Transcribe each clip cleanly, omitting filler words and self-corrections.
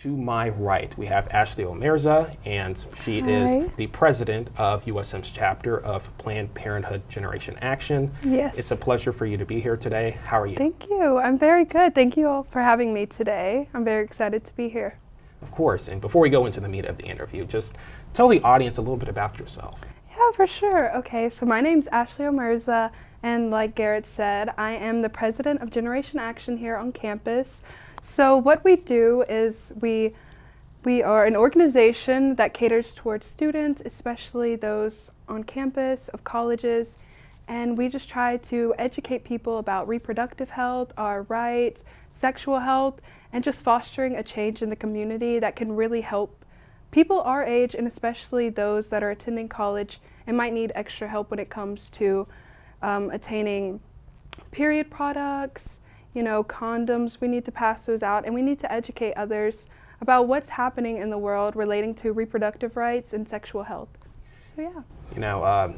To my right, we have Ashley Omerza, and she is the president of USM's chapter of Planned Parenthood Generation Action. Yes. It's a pleasure for you to be here today. How are you? Thank you. I'm very good. Thank you all for having me today. I'm very excited to be here. Of course. And before we go into the meat of the interview, just tell the audience a little bit about yourself. Yeah, for sure. Okay, so my name's Ashley Omerza, and like Garrett said, I am the president of Generation Action here on campus. So what we do is we are an organization that caters towards students, especially those on campus of colleges, and we just try to educate people about reproductive health, our rights, sexual health, and just fostering a change in the community that can really help people our age, and especially those that are attending college and might need extra help when it comes to attaining period products, condoms. We need to pass those out, and we need to educate others about what's happening in the world relating to reproductive rights and sexual health. So yeah.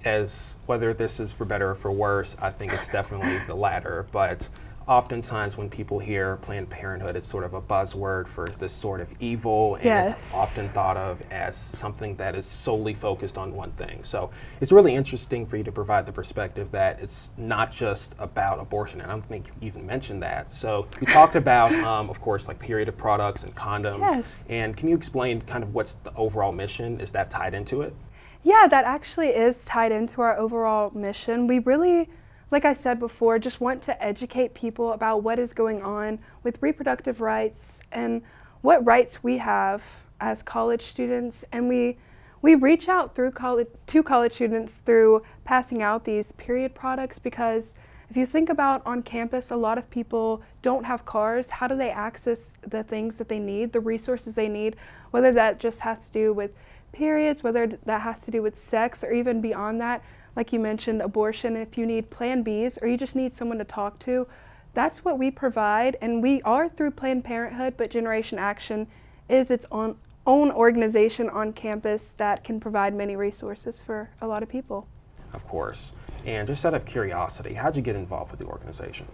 As whether this is for better or for worse, I think it's definitely the latter, but oftentimes when people hear Planned Parenthood, it's sort of a buzzword for this sort of evil, and it's often thought of as something that is solely focused on one thing. So it's really interesting for you to provide the perspective that it's not just about abortion, and I don't think you even mentioned that. So you talked about, of course, like period products and condoms, and can you explain kind of what's the overall mission? Is that tied into it? Yeah, that actually is tied into our overall mission. We really, like I said before, just want to educate people about what is going on with reproductive rights and what rights we have as college students. And we reach out to college students through passing out these period products, because if you think about on campus, a lot of people don't have cars. How do they access the things that they need, the resources they need, whether that just has to do with periods, whether that has to do with sex, or even beyond that, like you mentioned, abortion. If you need Plan Bs or you just need someone to talk to, that's what we provide. And we are through Planned Parenthood, but Generation Action is its own organization on campus that can provide many resources for a lot of people. Of course. And just out of curiosity, how'd you get involved with the organization?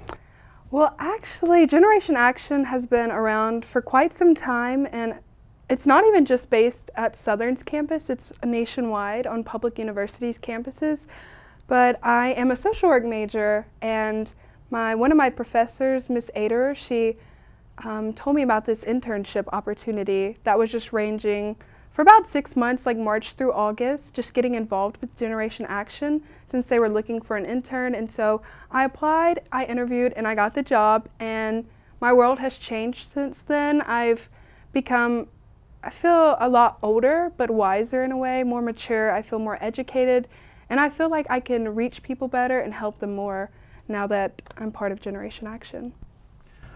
Well, actually, Generation Action has been around for quite some time, and it's not even just based at Southern's campus, it's nationwide on public universities' campuses. But I am a social work major, and one of my professors, Miss Ader, she told me about this internship opportunity that was just ranging for about 6 months, like March through August, just getting involved with Generation Action since they were looking for an intern. And so I applied, I interviewed, and I got the job, and my world has changed since then. I feel a lot older, but wiser in a way, more mature. I feel more educated, and I feel like I can reach people better and help them more now that I'm part of Generation Action.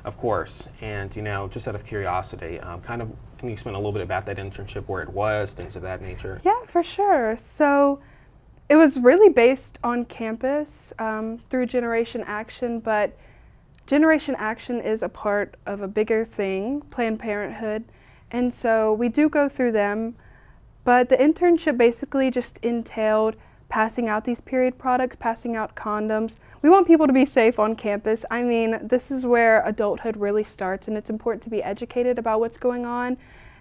Of course, and just out of curiosity, can you explain a little bit about that internship, where it was, things of that nature? Yeah, for sure. So it was really based on campus through Generation Action, but Generation Action is a part of a bigger thing, Planned Parenthood. And so we do go through them, but the internship basically just entailed passing out these period products, passing out condoms. We want people to be safe on campus. I mean, this is where adulthood really starts, and it's important to be educated about what's going on,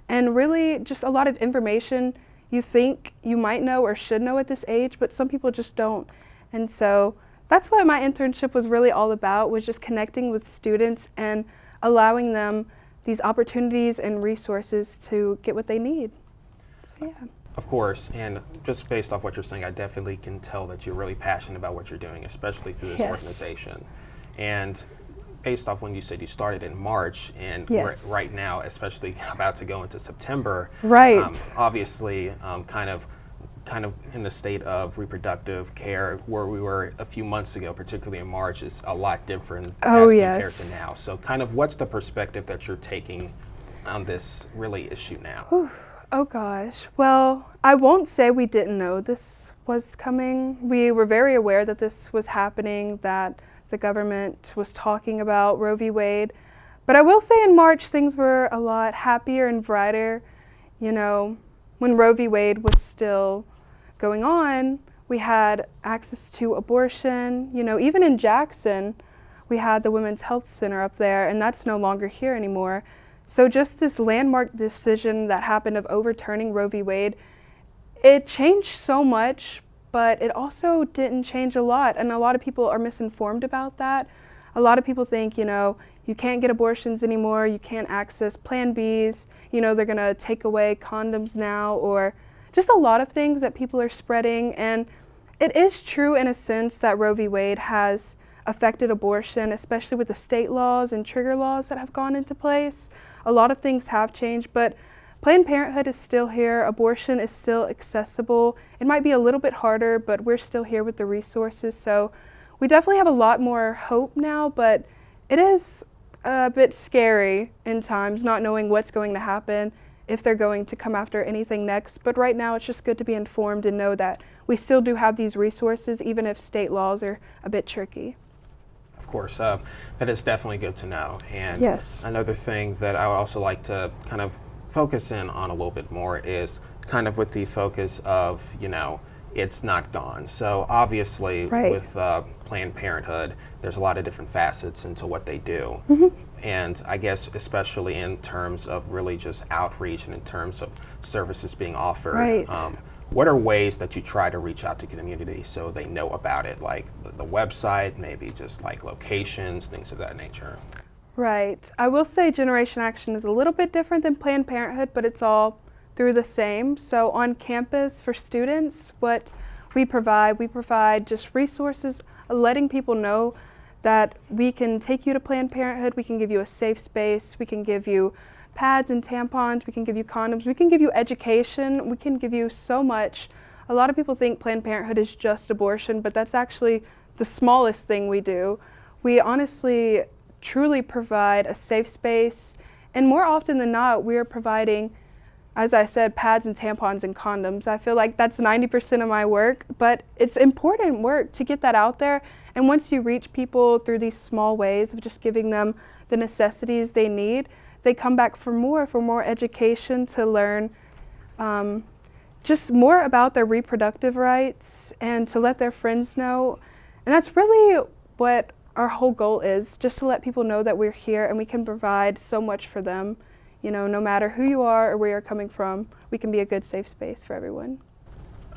and really just a lot of information you think you might know or should know at this age, but some people just don't. And so that's what my internship was really all about, was just connecting with students and allowing them these opportunities and resources to get what they need. So, yeah. Of course, and just based off what you're saying, I definitely can tell that you're really passionate about what you're doing, especially through this organization. And based off when you said you started in March, and we're right now, especially about to go into September, obviously kind of in the state of reproductive care where we were a few months ago, particularly in March, is a lot different as compared to now. So kind of what's the perspective that you're taking on this really issue now? Oh gosh. Well, I won't say we didn't know this was coming. We were very aware that this was happening, that the government was talking about Roe v. Wade. But I will say in March things were a lot happier and brighter. When Roe v. Wade was still going on, we had access to abortion. Even in Jackson, we had the Women's Health Center up there, and that's no longer here anymore. So just this landmark decision that happened of overturning Roe v. Wade, it changed so much, but it also didn't change a lot. And a lot of people are misinformed about that. A lot of people think, you can't get abortions anymore, you can't access Plan Bs, they're gonna take away condoms now, or just a lot of things that people are spreading. And it is true in a sense that Roe v. Wade has affected abortion, especially with the state laws and trigger laws that have gone into place. A lot of things have changed, but Planned Parenthood is still here. Abortion is still accessible. It might be a little bit harder, but we're still here with the resources. So we definitely have a lot more hope now, but it is a bit scary in times, not knowing what's going to happen, if they're going to come after anything next. But right now it's just good to be informed and know that we still do have these resources, even if state laws are a bit tricky. Of course, that is definitely good to know. And yes. Another thing that I would also like to kind of focus in on a little bit more is kind of with the focus of, it's not gone. So obviously with Planned Parenthood, there's a lot of different facets into what they do. And I guess especially in terms of really just outreach and in terms of services being offered. What are ways that you try to reach out to the community so they know about it? Like the website, maybe just like locations, things of that nature. Right. I will say Generation Action is a little bit different than Planned Parenthood, but it's all through the same. So on campus for students, what we provide just resources, letting people know that we can take you to Planned Parenthood, we can give you a safe space, we can give you pads and tampons, we can give you condoms, we can give you education, we can give you so much. A lot of people think Planned Parenthood is just abortion, but that's actually the smallest thing we do. We honestly truly provide a safe space, and more often than not, we are providing, as I said, pads and tampons and condoms. I feel like that's 90% of my work, but it's important work to get that out there. And once you reach people through these small ways of just giving them the necessities they need, they come back for more education, to learn just more about their reproductive rights and to let their friends know. And that's really what our whole goal is, just to let people know that we're here and we can provide so much for them. No matter who you are or where you're coming from, we can be a good safe space for everyone.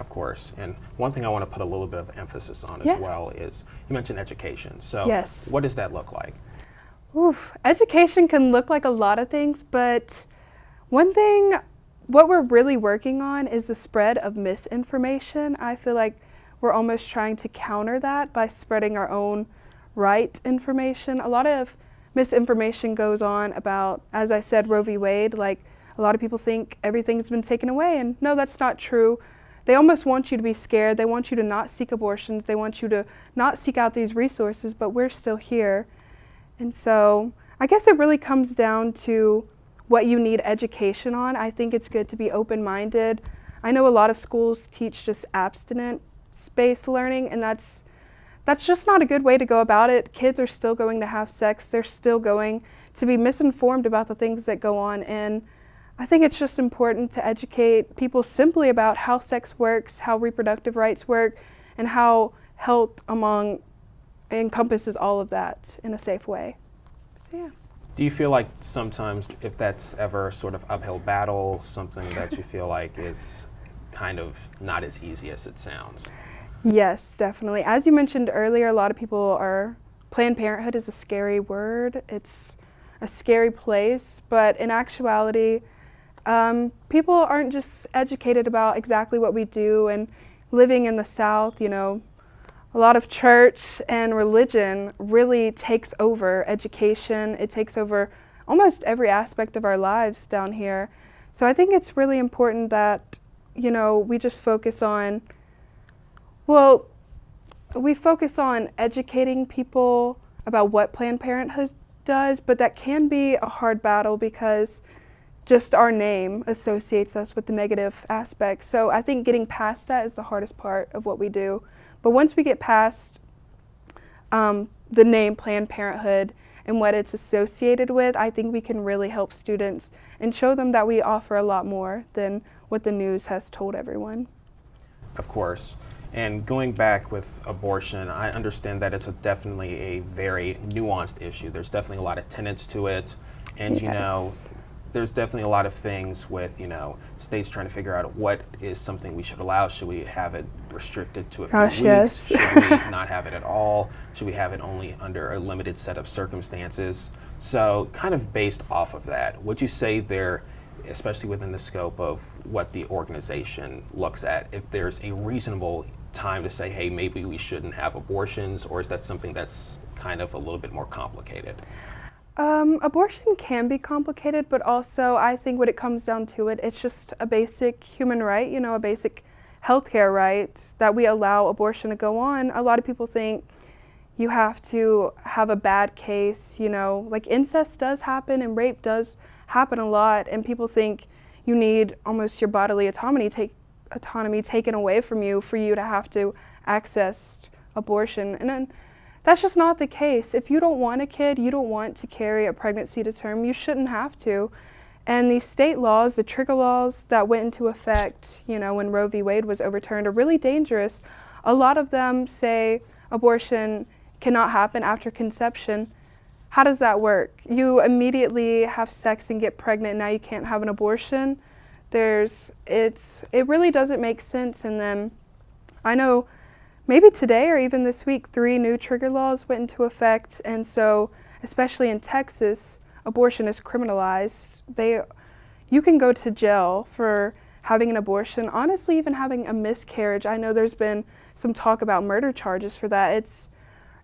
Of course. And one thing I want to put a little bit of emphasis on as well is, you mentioned education. So what does that look like? Education can look like a lot of things, but one thing, what we're really working on is the spread of misinformation. I feel like we're almost trying to counter that by spreading our own right information. A lot of misinformation goes on about, as I said, Roe v. Wade. Like, a lot of people think everything's been taken away, and no, that's not true. They almost want you to be scared. They want you to not seek abortions. They want you to not seek out these resources, but we're still here. And so I guess it really comes down to what you need education on. I think it's good to be open-minded. I know a lot of schools teach just abstinence-based learning, and that's just not a good way to go about it. Kids are still going to have sex. They're still going to be misinformed about the things that go on. And I think it's just important to educate people simply about how sex works, how reproductive rights work, and how health encompasses all of that in a safe way. So yeah. Do you feel like sometimes, if that's ever sort of uphill battle, something that you feel like is kind of not as easy as it sounds? Yes, definitely. As you mentioned earlier, a lot of people Planned Parenthood is a scary word. It's a scary place, but in actuality, people aren't just educated about exactly what we do. And living in the South, a lot of church and religion really takes over education. It takes over almost every aspect of our lives down here. So I think it's really important that, we just focus on educating people about what Planned Parenthood does, but that can be a hard battle because just our name associates us with the negative aspects. So I think getting past that is the hardest part of what we do. But once we get past the name Planned Parenthood and what it's associated with, I think we can really help students and show them that we offer a lot more than what the news has told everyone. Of course. And going back with abortion, I understand that it's definitely a very nuanced issue. There's definitely a lot of tenets to it. And there's definitely a lot of things with, states trying to figure out what is something we should allow. Should we have it restricted to a few weeks? Yes. Should we not have it at all? Should we have it only under a limited set of circumstances? So kind of based off of that, would you say there, especially within the scope of what the organization looks at, if there's a reasonable time to say, hey, maybe we shouldn't have abortions, or is that something that's kind of a little bit more complicated? Abortion can be complicated, but also I think when it comes down to it, it's just a basic human right, a basic healthcare right that we allow abortion to go on. A lot of people think you have to have a bad case, like incest does happen and rape does happen a lot, and people think you need almost your bodily autonomy taken away from you for you to have to access abortion. And then that's just not the case. If you don't want a kid, you don't want to carry a pregnancy to term, you shouldn't have to. And these state laws, the trigger laws that went into effect, when Roe v. Wade was overturned, are really dangerous. A lot of them say abortion cannot happen after conception. How does that work? You immediately have sex and get pregnant, and now you can't have an abortion. It really doesn't make sense. And then I know maybe today or even this week, 3 new trigger laws went into effect, and so especially in Texas, abortion is criminalized. You can go to jail for having an abortion, honestly even having a miscarriage. I know there's been some talk about murder charges for that.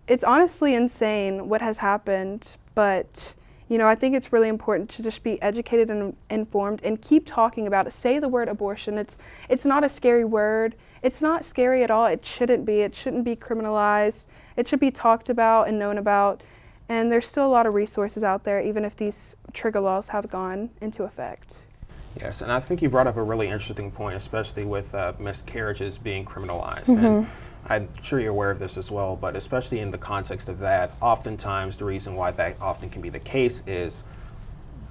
It's honestly insane what has happened, but I think it's really important to just be educated and informed and keep talking about it. Say the word abortion. It's not a scary word. It's not scary at all. It shouldn't be. It shouldn't be criminalized. It should be talked about and known about. And there's still a lot of resources out there, even if these trigger laws have gone into effect. Yes, and I think you brought up a really interesting point, especially with miscarriages being criminalized. Mm-hmm. And I'm sure you're aware of this as well, but especially in the context of that, oftentimes the reason why that often can be the case is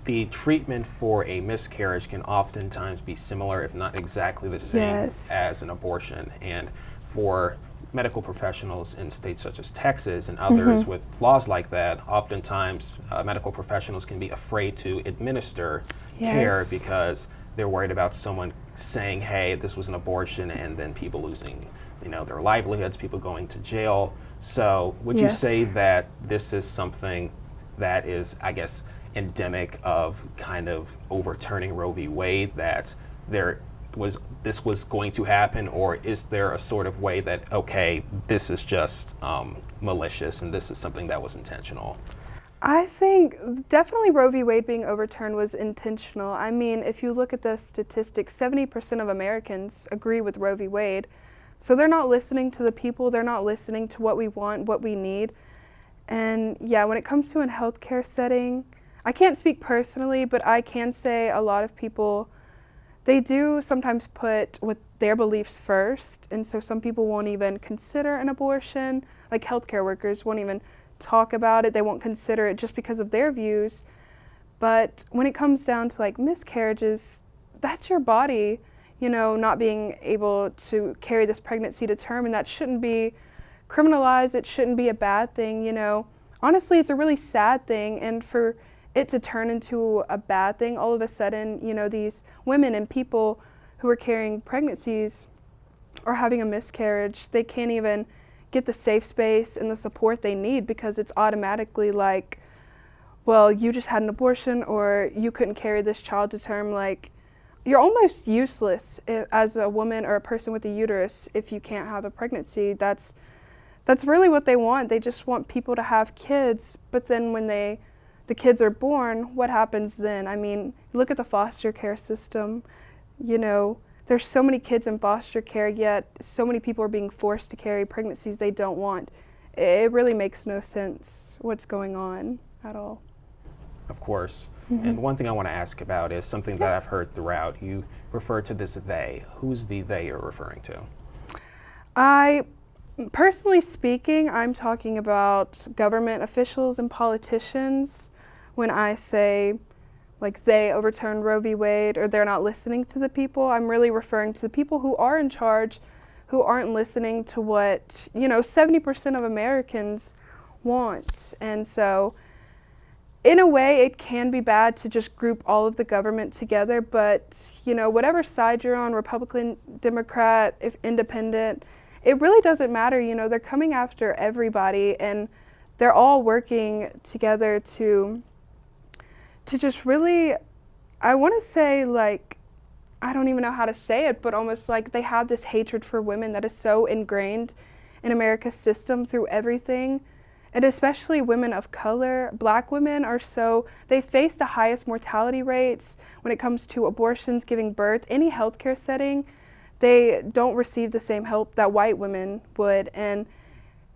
the treatment for a miscarriage can oftentimes be similar, if not exactly the same as an abortion. And for medical professionals in states such as Texas and others with laws like that, oftentimes medical professionals can be afraid to administer care because they're worried about someone saying, hey, this was an abortion, and then people losing their livelihoods, people going to jail. So would you say that this is something that is, I guess, endemic of kind of overturning Roe v. Wade, that this was going to happen, or is there a sort of way that, okay, this is just malicious and this is something that was intentional? I think definitely Roe v. Wade being overturned was intentional. I mean, if you look at the statistics, 70% of Americans agree with Roe v. Wade. So they're not listening to the people, they're not listening to what we want, what we need. And when it comes to a healthcare setting, I can't speak personally, but I can say a lot of people, they do sometimes put with their beliefs first, and so some people won't even consider an abortion, like healthcare workers won't even talk about it, they won't consider it just because of their views. But when it comes down to like miscarriages, that's your body, not being able to carry this pregnancy to term, and that shouldn't be criminalized, it shouldn't be a bad thing, Honestly, it's a really sad thing, and for it to turn into a bad thing all of a sudden, these women and people who are carrying pregnancies or having a miscarriage, they can't even get the safe space and the support they need because it's automatically like, well, you just had an abortion or you couldn't carry this child to term. Like, you're almost useless as a woman or a person with a uterus if you can't have a pregnancy. That's really what they want. They just want people to have kids, but then when the kids are born, what happens then? I mean, look at the foster care system. There's so many kids in foster care, yet so many people are being forced to carry pregnancies they don't want. It really makes no sense what's going on at all. Of course. And one thing I want to ask about is something that I've heard throughout. You refer to this they. Who's the they you're referring to? Personally speaking, I'm talking about government officials and politicians. When I say like they overturned Roe v. Wade or they're not listening to the people, I'm really referring to the people who are in charge, who aren't listening to what 70% of Americans want. And so in a way, it can be bad to just group all of the government together, but, you know, whatever side you're on, Republican, Democrat, if independent, it really doesn't matter. You know, they're coming after everybody, and they're all working together to just really, I want to say, like, I don't even know how to say it, but almost like they have this hatred for women that is so ingrained in America's system through everything. And especially women of color, Black women they face the highest mortality rates when it comes to abortions, giving birth, any healthcare setting. They don't receive the same help that white women would. And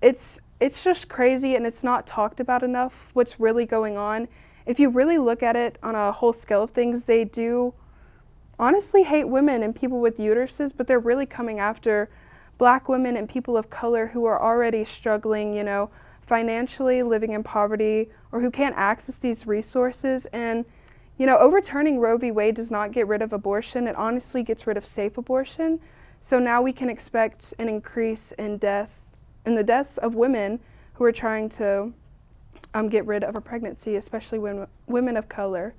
it's just crazy, and it's not talked about enough what's really going on. If you really look at it on a whole scale of things, they do honestly hate women and people with uteruses, but they're really coming after Black women and people of color who are already struggling, you know, financially, living in poverty, or who can't access these resources. And, you know, overturning Roe v. Wade does not get rid of abortion. It honestly gets rid of safe abortion. So now we can expect an increase in the deaths of women who are trying to get rid of a pregnancy, especially women of color.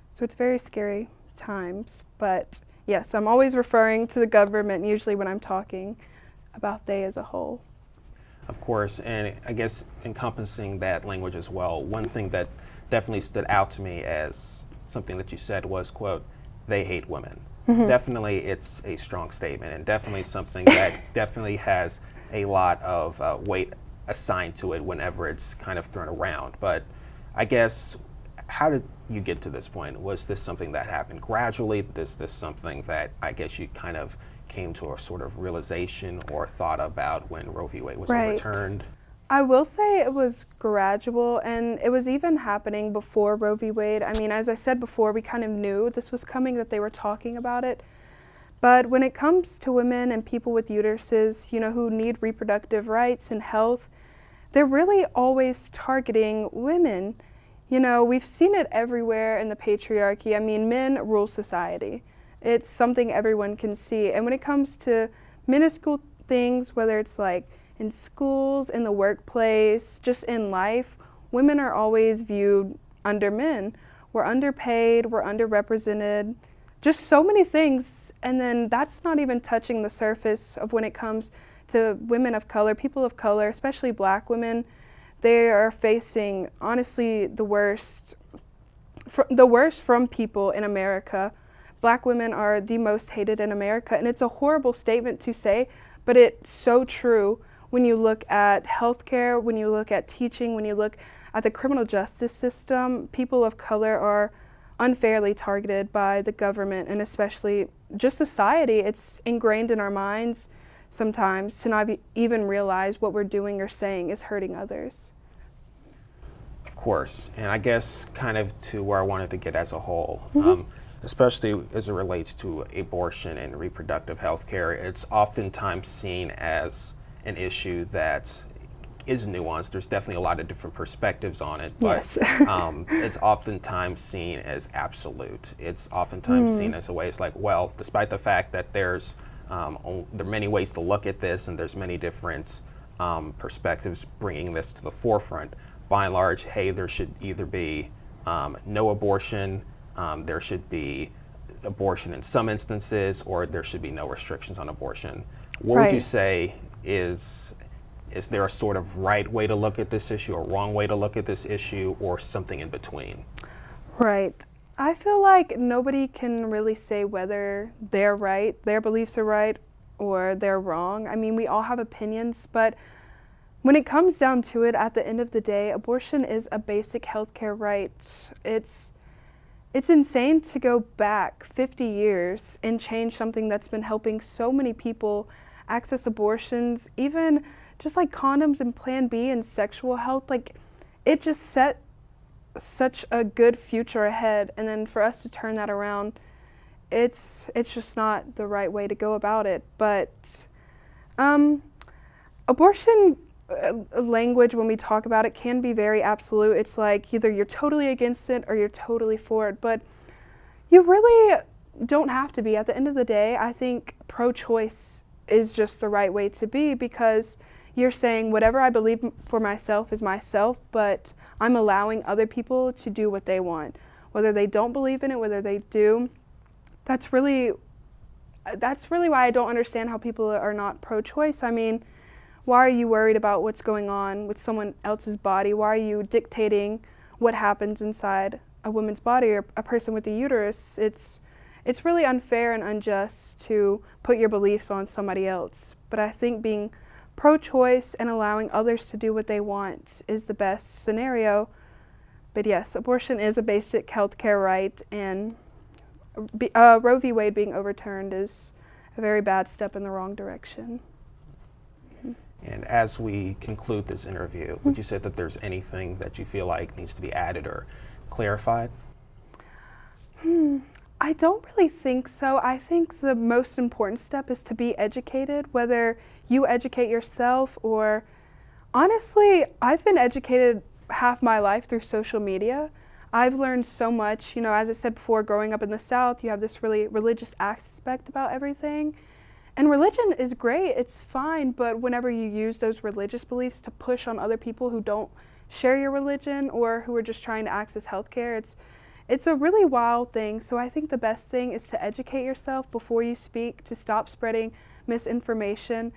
So it's very scary times. But yes, I'm always referring to the government usually when I'm talking about they as a whole. Of course, and I guess encompassing that language as well, one thing that definitely stood out to me as something that you said was, quote, they hate women. Mm-hmm. Definitely it's a strong statement, and definitely something that definitely has a lot of weight assigned to it whenever it's kind of thrown around. But I guess, how did you get to this point? Was this something that happened gradually? Is this something that I guess you kind of came to a sort of realization or thought about when Roe v. Wade was overturned? I will say it was gradual, and it was even happening before Roe v. Wade. I mean, as I said before, we kind of knew this was coming, that they were talking about it. But when it comes to women and people with uteruses, you know, who need reproductive rights and health, they're really always targeting women. You know, we've seen it everywhere in the patriarchy. I mean, men rule society. It's something everyone can see. And when it comes to minuscule things, whether it's like in schools, in the workplace, just in life, women are always viewed under men. We're underpaid, we're underrepresented, just so many things. And then that's not even touching the surface of when it comes to women of color, people of color, especially Black women. They are facing, honestly, the worst from people in America. Black women are the most hated in America, and it's a horrible statement to say, but it's so true when you look at healthcare, when you look at teaching, when you look at the criminal justice system. People of color are unfairly targeted by the government, and especially just society. It's ingrained in our minds sometimes to not even realize what we're doing or saying is hurting others. Of course, and I guess kind of to where I wanted to get as a whole, especially as it relates to abortion and reproductive health care, it's oftentimes seen as an issue that is nuanced. There's definitely a lot of different perspectives on it, but yes. It's oftentimes seen as absolute. It's oftentimes seen as a way, it's like, well, despite the fact that there are many ways to look at this, and there's many different perspectives bringing this to the forefront, by and large, hey, there should either be no abortion, there should be abortion in some instances, or there should be no restrictions on abortion. What would you say is there a sort of right way to look at this issue, or wrong way to look at this issue, or something in between? Right. I feel like nobody can really say whether they're right, their beliefs are right, or they're wrong. I mean, we all have opinions, but when it comes down to it, at the end of the day, abortion is a basic healthcare right. It's insane to go back 50 years and change something that's been helping so many people access abortions, even just like condoms and Plan B and sexual health. Like, it just set such a good future ahead, and then for us to turn that around, it's just not the right way to go about it. But abortion language, when we talk about it, can be very absolute. It's like either you're totally against it or you're totally for it, but you really don't have to be. At the end of the day, I think pro-choice is just the right way to be, because you're saying whatever I believe for myself is myself, but I'm allowing other people to do what they want. Whether they don't believe in it, whether they do, that's really why I don't understand how people are not pro-choice. I mean, why are you worried about what's going on with someone else's body? Why are you dictating what happens inside a woman's body or a person with a uterus? It's really unfair and unjust to put your beliefs on somebody else. But I think being pro-choice and allowing others to do what they want is the best scenario. But yes, abortion is a basic healthcare right, and Roe v. Wade being overturned is a very bad step in the wrong direction. And as we conclude this interview, would you say that there's anything that you feel like needs to be added or clarified? I don't really think so. I think the most important step is to be educated, whether you educate yourself or, honestly, I've been educated half my life through social media. I've learned so much, you know, as I said before, growing up in the South, you have this really religious aspect about everything. And religion is great, it's fine, but whenever you use those religious beliefs to push on other people who don't share your religion or who are just trying to access healthcare, it's a really wild thing. So I think the best thing is to educate yourself before you speak, to stop spreading misinformation,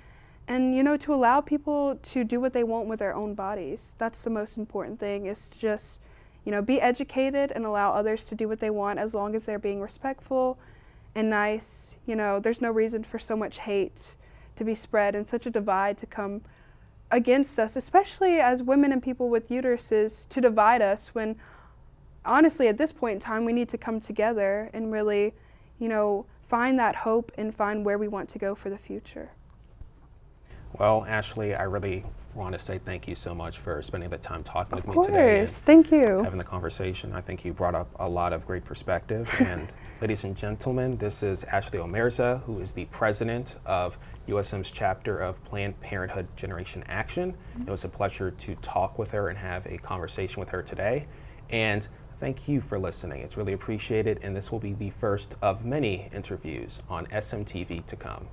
and, you know, to allow people to do what they want with their own bodies. That's the most important thing, is to just, you know, be educated and allow others to do what they want as long as they're being respectful and nice. You know, there's no reason for so much hate to be spread and such a divide to come against us, especially as women and people with uteruses, to divide us when, honestly, at this point in time, we need to come together and really, you know, find that hope and find where we want to go for the future. Well, Ashley, I really want to say thank you so much for spending the time talking with me today. Of course, thank you. Having the conversation. I think you brought up a lot of great perspective. And ladies and gentlemen, this is Ashley Omerza, who is the president of USM's chapter of Planned Parenthood Generation Action. It was a pleasure to talk with her and have a conversation with her today. And thank you for listening. It's really appreciated, and this will be the first of many interviews on SMTV to come.